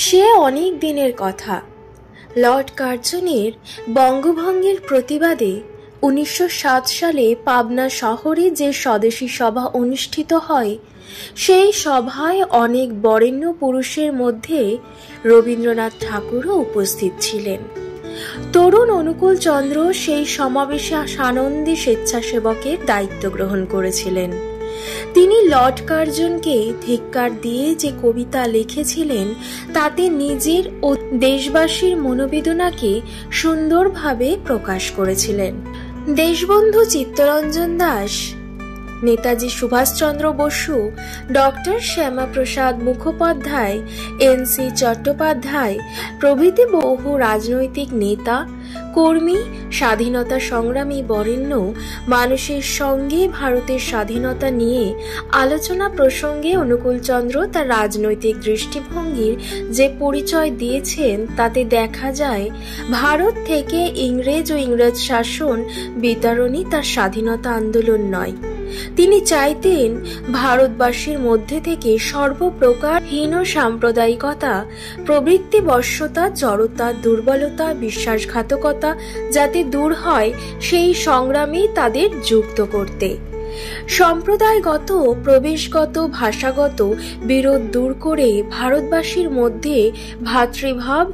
সে অনেক দিনের কথা। লর্ড কার্জনের বঙ্গভঙ্গের প্রতিবাদে 1907 সালে পাবনা শহরে যে স্বদেশী সভা অনুষ্ঠিত হয়, সেই সভায় অনেক বরেণ্য পুরুষের মধ্যে রবীন্দ্রনাথ ঠাকুরও উপস্থিত ছিলেন। তরুণ অনুকূল চন্দ্র সেই সমাবেশে সানন্দী স্বেচ্ছাসেবকের দায়িত্ব গ্রহণ করেছিলেন। তিনি লর্ড কার্জনকে ধিক্কার দিয়ে যে কবিতা লিখেছিলেন, তাতে নিজের ও দেশবাসীর মনোবেদনাকে সুন্দরভাবে প্রকাশ করেছিলেন। দেশবন্ধু চিত্তরঞ্জন দাস, নেতাজি সুভাষচন্দ্র বসু, ডক্টর শ্যামাপ্রসাদ মুখোপাধ্যায়, এন.সি. চট্টোপাধ্যায় প্রভৃতি বহু রাজনৈতিক নেতা, কর্মী, স্বাধীনতা সংগ্রামী বরেণ্য মানুষের সঙ্গে ভারতের স্বাধীনতা নিয়ে আলোচনা প্রসঙ্গে অনুকূলচন্দ্র তার রাজনৈতিক দৃষ্টিভঙ্গির যে পরিচয় দিয়েছেন, তাতে দেখা যায় ভারত থেকে ইংরেজ ও ইংরেজ শাসন বিতাড়নই তার স্বাধীনতা আন্দোলন নয়। তিনি চাইতেন ভারতবাসীর মধ্যে থেকে সর্বপ্রকার হীন সাম্প্রদায়িকতা, প্রবৃত্তিবশতা, জড়তা, দুর্বলতা, বিশ্বাসঘাতকতা যাতে দূর হয়, সেই সংগ্রামে তাদের যুক্ত করতে। সম্প্রদায়গত, প্রবেশগত, ভাষাগত বিরোধ দূর করে ভারতবাসীর মধ্যে ভ্রাতৃভাব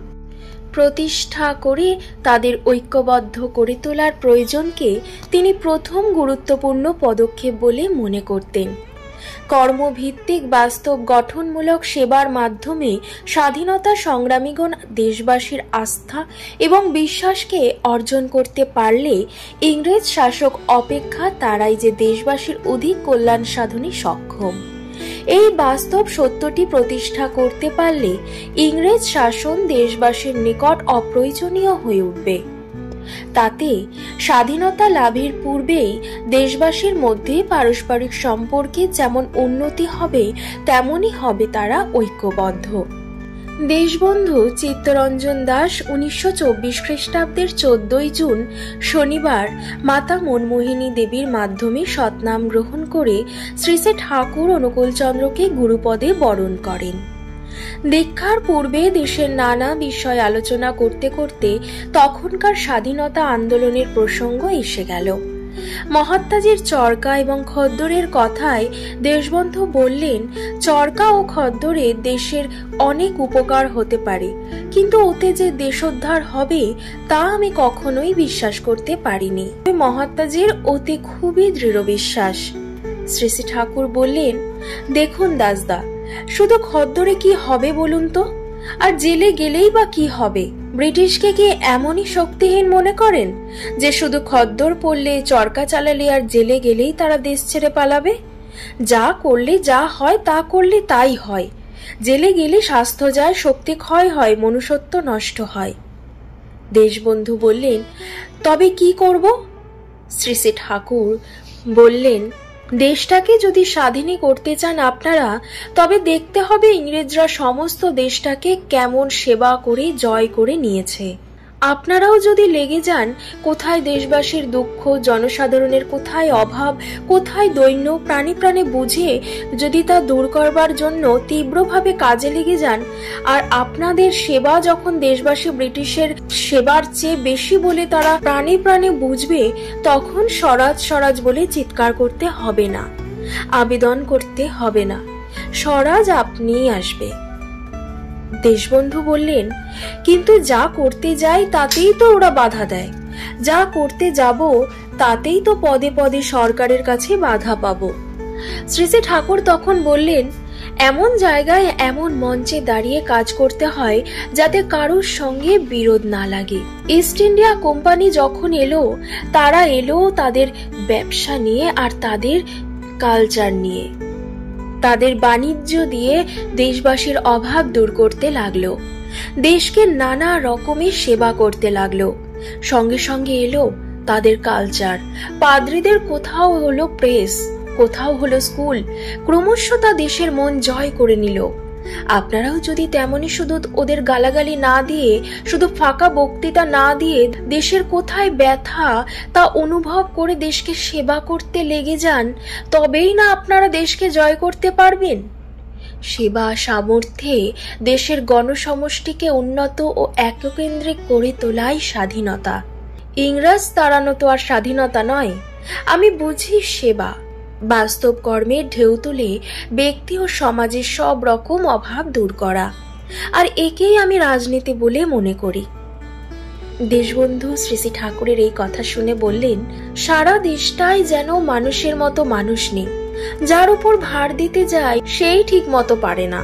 প্রতিষ্ঠা করে তাদের ঐক্যবদ্ধ করে তোলার প্রয়োজনকে তিনি প্রথম গুরুত্বপূর্ণ পদক্ষেপ বলে মনে করতেন। কর্মভিত্তিক বাস্তব গঠনমূলক সেবার মাধ্যমে স্বাধীনতা সংগ্রামীগণ দেশবাসীর আস্থা এবং বিশ্বাসকে অর্জন করতে পারলে ইংরেজ শাসক অপেক্ষা তারাই যে দেশবাসীর অধিক কল্যাণ সাধনে সক্ষম। এই বাস্তব সত্যটি প্রতিষ্ঠা করতে পারলে ইংরেজ শাসন দেশবাসীর নিকট অপ্রয়োজনীয় হয়ে উঠবে। তাতে স্বাধীনতা লাভের পূর্বেই দেশবাসীর মধ্যে পারস্পরিক সম্পর্কে যেমন উন্নতি হবে, তেমনই হবে তারা ঐক্যবদ্ধ। দেশবন্ধু চিত্তরঞ্জন দাস 1924 খ্রিস্টাব্দের 14 জুন শনিবার মাতা মনমোহিনী দেবীর মাধ্যমে সৎনাম গ্রহণ করে শ্রী শ্রী ঠাকুর অনুকূলচন্দ্রকে গুরুপদে বরণ করেন। দীক্ষার পূর্বে দেশের নানা বিষয় আলোচনা করতে করতে তখনকার স্বাধীনতা আন্দোলনের প্রসঙ্গ এসে গেল। মহাত্মাজির চরকা এবং খদ্দরের কথায় দেশবন্ধু বললেন, চরকা ও খদ্দরে দেশের অনেক উপকার হতে পারে, কিন্তু ওতে যে দেশোদ্ধার হবে তা আমি কখনোই বিশ্বাস করতে পারিনি। মহাত্মাজির ওতে খুবই দৃঢ় বিশ্বাস। শ্রী শ্রী ঠাকুর বললেন, দেখুন দাসদা, শুধু খদ্দরে কি হবে বলুন তো? আর জেলে গেলেই বা কি হবে? ব্রিটিশকে কি এমনই শক্তিহীন মনে করেন যে শুধু খদ্দর পড়লে, চরকা চালালে আর জেলে গেলেই তারা দেশ ছেড়ে পালাবে? যা করলে যা হয়, তা করলে তাই হয়। জেলে গেলে স্বাস্থ্য যায়, শক্তি ক্ষয় হয়, মনুষ্যত্ব নষ্ট হয়। দেশবন্ধু বললেন, তবে কি করব? শ্রী শ্রী ঠাকুর বললেন, দেশটাকে যদি স্বাধীনই করতে চান আপনারা, তবে দেখতে হবে ইংরেজরা সমস্ত দেশটাকে কেমন সেবা করে জয় করে নিয়েছে। আপনারাও যদি লেগে যান, কোথায় দেশবাসীর দুঃখ, জনসাধারণের কোথায় অভাব, কোথায় দৈন্য, প্রাণে প্রাণে বুঝে যদি তা দূর করবার জন্য তীব্রভাবে কাজে লেগে যান, আর আপনাদের সেবা যখন দেশবাসী ব্রিটিশের সেবার চেয়ে বেশি বলে তারা প্রাণে প্রাণে বুঝবে, তখন স্বরাজ স্বরাজ বলে চিৎকার করতে হবে না, আবেদন করতে হবে না, স্বরাজ আপনিই আসবে। দেশবন্ধু বললেন, কিন্তু যা করতে যাই তাতেই তো ওরা বাধা দেয়, যা করতে যাব তাতেই তো পদে পদে সরকারের কাছে বাধা পাবো। শ্রী শ্রী ঠাকুর তখন বললেন, এমন জায়গায় এমন মঞ্চে দাঁড়িয়ে কাজ করতে হয় যাতে কারোর সঙ্গে বিরোধ না লাগে। ইস্ট ইন্ডিয়া কোম্পানি যখন এলো, তারা এলো তাদের ব্যবসা নিয়ে আর তাদের কালচার নিয়ে, তাদের বাণিজ্য দিয়ে দেশবাসীর অভাব দূর করতে লাগলো, দেশকে নানা রকমের সেবা করতে লাগলো। সঙ্গে সঙ্গে এলো তাদের কালচার। পাদ্রীদের কোথাও হলো প্রেস, কোথাও হলো স্কুল, ক্রমশ তা দেশের মন জয় করে নিল। আপনারাও যদি তেমনি শুধু ওদের গালাগালি না দিয়ে, শুধু ফাঁকা বক্তৃতা না দিয়ে দেশের কোথায় ব্যথা তা অনুভব করে দেশকে সেবা করতে লেগে যান, তবেই না আপনারা দেশকে জয় করতে পারবেন। সেবা সামর্থ্যে দেশের গণসমষ্টিকে উন্নত ও এককেন্দ্রিক করে তোলাই স্বাধীনতা। ইংরেজ তাড়ানো তো আর স্বাধীনতা নয়। আমি বুঝি সেবা, বাস্তব কর্মের ঢেউ তুলে ব্যক্তি ও সমাজের সব রকম অভাব দূর করা, আর একেই আমি রাজনীতি বলে মনে করি। দেশবন্ধু শ্রী শ্রী ঠাকুরের এই কথা শুনে বললেন, সারা দেশটাই যেন মানুষের মতো মানুষ নেই। যার উপর ভার দিতে যায় সেই ঠিক মতো পারে না,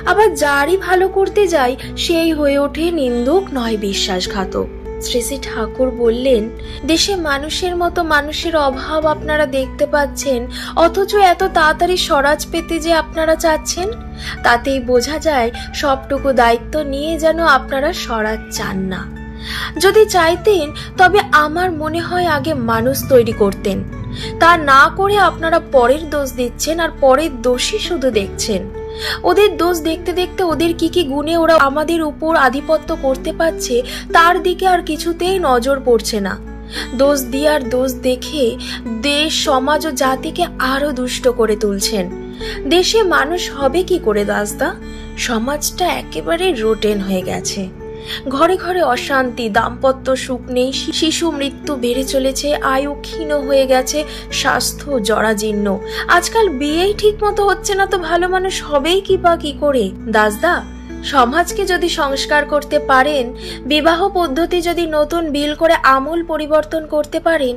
আবার যারই ভালো করতে যায় সেই হয়ে ওঠে নিন্দুক নয় বিশ্বাসঘাতক। শ্রী শ্রী ঠাকুর বললেন, দেশে মানুষের মতো মানুষের অভাব আপনারা দেখতে পাচ্ছেন, অথচ এত তাড়াতাড়ি স্বরাজ পেতে যে আপনারা চাচ্ছেন, তাতেই বোঝা যায় সবটুকু দায়িত্ব নিয়ে যেন আপনারা স্বরাজ চান না। যদি চাইতেন তবে আমার মনে হয় আগে মানুষ তৈরি করতেন। তা না করে আপনারা পরের দোষ দিচ্ছেন, আর পরের দোষই শুধু দেখছেন। ওদের দোষ দেখতে দেখতে ওদের কি কি গুণে ওরা আমাদের উপর আধিপত্য করতে পারছে তার দিকে আর কিছুতেই নজর পড়ছে না। দোষ দিয়ে আর দোষ দেখে দেশ, সমাজ ও জাতিকে আরো দুষ্ট করে তুলছেন। দেশে মানুষ হবে কি করে দাসদা? সমাজটা একেবারে রোটেন হয়ে গেছে। ঘরে ঘরে অশান্তি, দাম্পত্য সুখ নেই, শিশু মৃত্যু বেড়ে চলেছে, আয়ু ক্ষীণ হয়ে গেছে, স্বাস্থ্য জরাজীর্ণ। আজকাল বিয়েই ঠিক মতো হচ্ছে না, তো ভালো মানুষ হবেই কি বা কি করে? দাসদা, সমাজকে যদি সংস্কার করতে পারেন, বিবাহ পদ্ধতি যদি নতুন বিল করে আমূল পরিবর্তন করতে পারেন,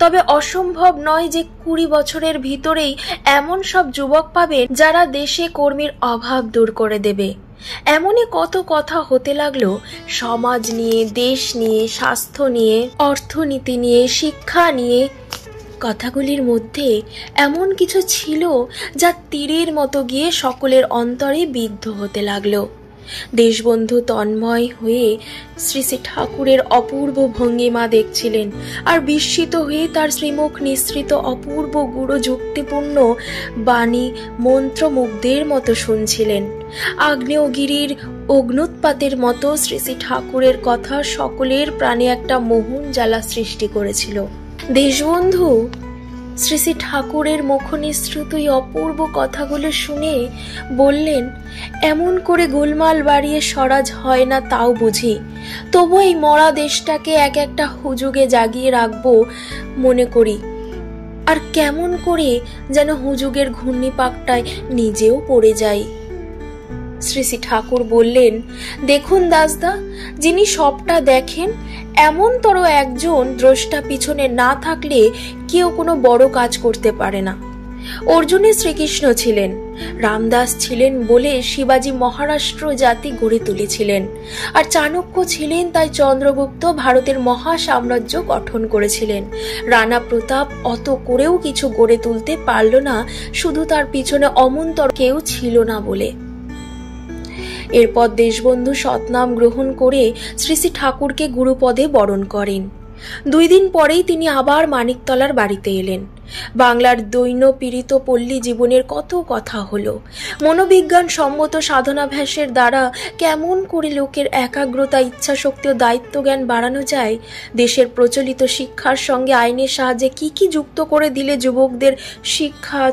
তবে অসম্ভব নয় যে 20 বছরের ভিতরেই এমন সব যুবক পাবেন যারা দেশে কর্মীর অভাব দূর করে দেবে। এমনই কত কথা হতে লাগলো সমাজ নিয়ে, দেশ নিয়ে, স্বাস্থ্য নিয়ে, অর্থনীতি নিয়ে, শিক্ষা নিয়ে। কথাগুলির মধ্যে এমন কিছু ছিল যা তীরের মতো গিয়ে সকলের অন্তরে বিদ্ধ হতে লাগলো। দেশবন্ধু তন্ময় হয়ে শ্রী শ্রী ঠাকুরের অপূর্ব ভঙ্গিমা দেখছিলেন, আর বিস্মিত হয়ে তার শ্রীমুখ নিঃসৃত অপূর্ব গূঢ় যুক্তিপূর্ণ বাণী মন্ত্রমুগ্ধের মতো শুনছিলেন। আগ্নেয়গিরির অগ্নুৎপাতের মতো শ্রী শ্রী ঠাকুরের কথা সকলের প্রাণে একটা মোহন জ্বালা সৃষ্টি করেছিল। দেশবন্ধু শ্রী শ্রী ঠাকুরের মুখনিসৃত এই অপূর্ব কথাগুলো শুনে বললেন, এমন করে গোলমাল বাড়িয়ে স্বরাজ হয় না তাও বুঝি, তবু এই মরা দেশটাকে এক একটা হুজুগে জাগিয়ে রাখবো মনে করি, আর কেমন করে যেন হুজুগের ঘূর্ণিপাকটায় নিজেও পড়ে যাই। শ্রী শ্রী ঠাকুর বললেন, দেখুন দাসদা, যিনি সবটা দেখেন এমনতর একজন দ্রষ্টা পিছনে না থাকলে কেউ কোনো বড় কাজ করতে পারে না। অর্জুনে শ্রীকৃষ্ণ ছিলেন, রামদাস ছিলেন বলে শিবাজি মহারাষ্ট্র জাতি গড়ে তুলেছিলেন, আর চাণক্য ছিলেন তাই চন্দ্রগুপ্ত ভারতের মহা সাম্রাজ্য গঠন করেছিলেন। রানা প্রতাপ অত করেও কিছু গড়ে তুলতে পারল না, শুধু তার পিছনে অমন্তর কেউ ছিল না বলে। এরপর দেশবন্ধু সৎনাম গ্রহণ করে শ্রী শ্রী ঠাকুরকে গুরুপদে বরণ করেন। 2 দিন পরেই তিনি আবার মানিকতলার বাড়িতে এলেন। বাংলার দৈন্য পীড়িত পল্লী জীবনের কত কথা হলো। মনোবিজ্ঞান সম্মত সাধনাভ্যাসের দ্বারা কেমন করে লোকের একাগ্রতা, ইচ্ছাশক্তি ও দায়িত্ব জ্ঞান বাড়ানো যায়, দেশের প্রচলিত শিক্ষার সঙ্গে আইনের সাহায্যে কি কি যুক্ত করে দিলে যুবকদের শিক্ষা,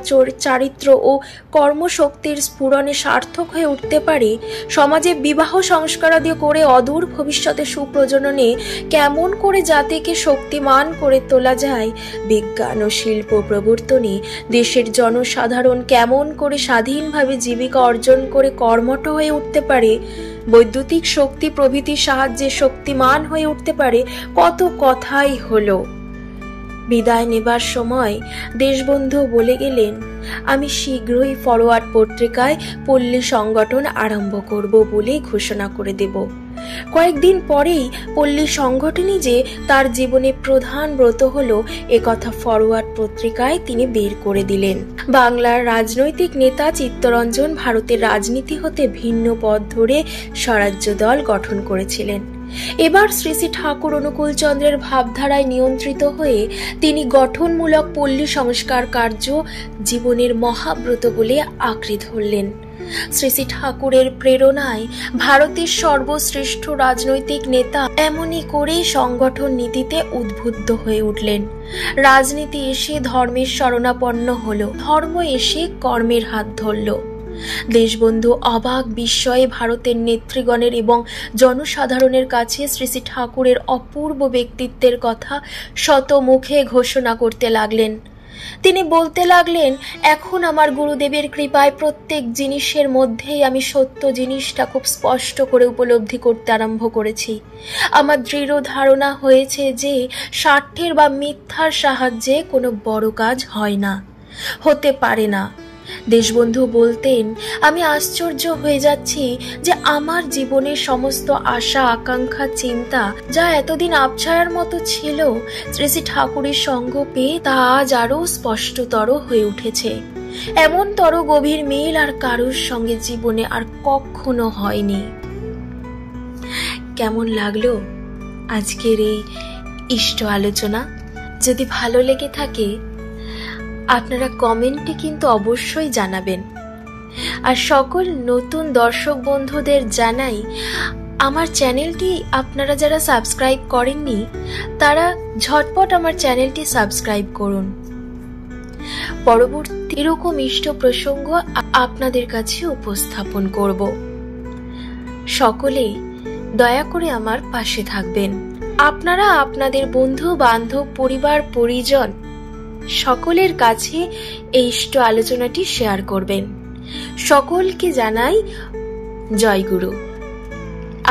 চারিত্র ও কর্মশক্তির স্ফুরণে সার্থক হয়ে উঠতে পারে, সমাজে বিবাহ সংস্কারাদি করে অদূর ভবিষ্যতে সুপ্রজননে কেমন করে জাতিকে শক্তিমান করে তোলা যায়, বিজ্ঞান ও শিল্প প্রবর্তনে দেশের জনসাধারণ কেমন করে স্বাধীনভাবে জীবিকা অর্জন করে কর্মঠ হয়ে উঠতে পারে, বৈদ্যুতিক শক্তি প্রভৃতির সাহায্যে শক্তিমান হয়ে উঠতে পারে, কত কথাই হলো। বিদায় নেবার সময় দেশবন্ধু বলে গেলেন, আমি শীঘ্রই ফরওয়ার্ড পত্রিকায় পল্লী সংগঠন আরম্ভ করব বলে ঘোষণা করে দেব। কয়েকদিন পরেই পল্লী সংগঠনই যে তার জীবনে প্রধান ব্রত হলো, একথা ফরওয়ার্ড পত্রিকায় তিনি বের করে দিলেন। বাংলার রাজনৈতিক নেতা চিত্তরঞ্জন ভারতের রাজনীতি হতে ভিন্ন পথ ধরে স্বরাজ্য দল গঠন করেছিলেন। এবার শ্রী শ্রী ঠাকুর অনুকূলচন্দ্রের ভাবধারায় নিয়ন্ত্রিত হয়ে তিনি গঠনমূলক পল্লী সংস্কার কার্য জীবনের মহাব্রত বলে আঁকড়ে ধরলেন। শ্রী শ্রী ঠাকুরের প্রেরণায় ভারতের সর্বশ্রেষ্ঠ রাজনৈতিক নেতা এমনই করে সংগঠন নীতিতে উদ্বুদ্ধ হয়ে উঠলেন। রাজনীতি এসে ধর্মের শরণাপন্ন হলো, ধর্ম এসে কর্মের হাত ধরল। দেশবন্ধু অবাক বিস্ময়ে ভারতের নেতৃগণের এবং জনসাধারণের কাছে শ্রী শ্রী ঠাকুরের অপূর্ব ব্যক্তিত্বের কথা শত মুখে ঘোষণা করতে লাগলেন। তিনি বলতে লাগলেন, এখন আমার গুরুদেবের কৃপায় প্রত্যেক জিনিসের মধ্যেই আমি সত্য জিনিসটা খুব স্পষ্ট করে উপলব্ধি করতে আরম্ভ করেছি। আমার দৃঢ় ধারণা হয়েছে যে স্বার্থের বা মিথ্যার সাহায্যে কোনো বড় কাজ হয় না, হতে পারে না। দেশবন্ধু বলতেন, আমি আশ্চর্য হয়ে যাচ্ছি যে আমার জীবনের সমস্ত আশা আকাঙ্ক্ষা চিন্তা যা এতদিন আবছায়ার মতো ছিল, শ্রী শ্রী ঠাকুরের সঙ্গ পেয়ে তা আজ আরো স্পষ্টতর হয়ে উঠেছে। এমনতর গভীর মিল আর কারোর সঙ্গে জীবনে আর কখনো হয়নি। কেমন লাগলো আজকের এই ইষ্ট আলোচনা? যদি ভালো লেগে থাকে আপনারা কমেন্টে কিন্তু অবশ্যই জানাবেন। আর সকল নতুন দর্শক বন্ধুদের জানাই, আমার চ্যানেলটি আপনারা যারা সাবস্ক্রাইব করেননি তারা ঝটপট আমার চ্যানেলটি সাবস্ক্রাইব করুন। পরবর্তী এরকম ইষ্ট প্রসঙ্গ আপনাদের কাছে উপস্থাপন করব। সকলে দয়া করে আমার পাশে থাকবেন। আপনারা আপনাদের বন্ধু বান্ধব পরিবার পরিজন সকলের কাছে এই ইষ্ট আলোচনাটি শেয়ার করবেন। সকলকে জানাই জয় গুরু।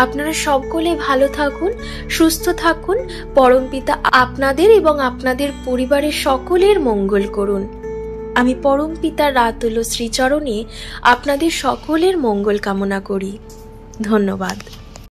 আপনারা সকলে ভালো থাকুন, সুস্থ থাকুন। পরমপিতা আপনাদের এবং আপনাদের পরিবারের সকলের মঙ্গল করুন। আমি পরমপিতার রাতুল শ্রীচরণে আপনাদের সকলের মঙ্গল কামনা করি। ধন্যবাদ।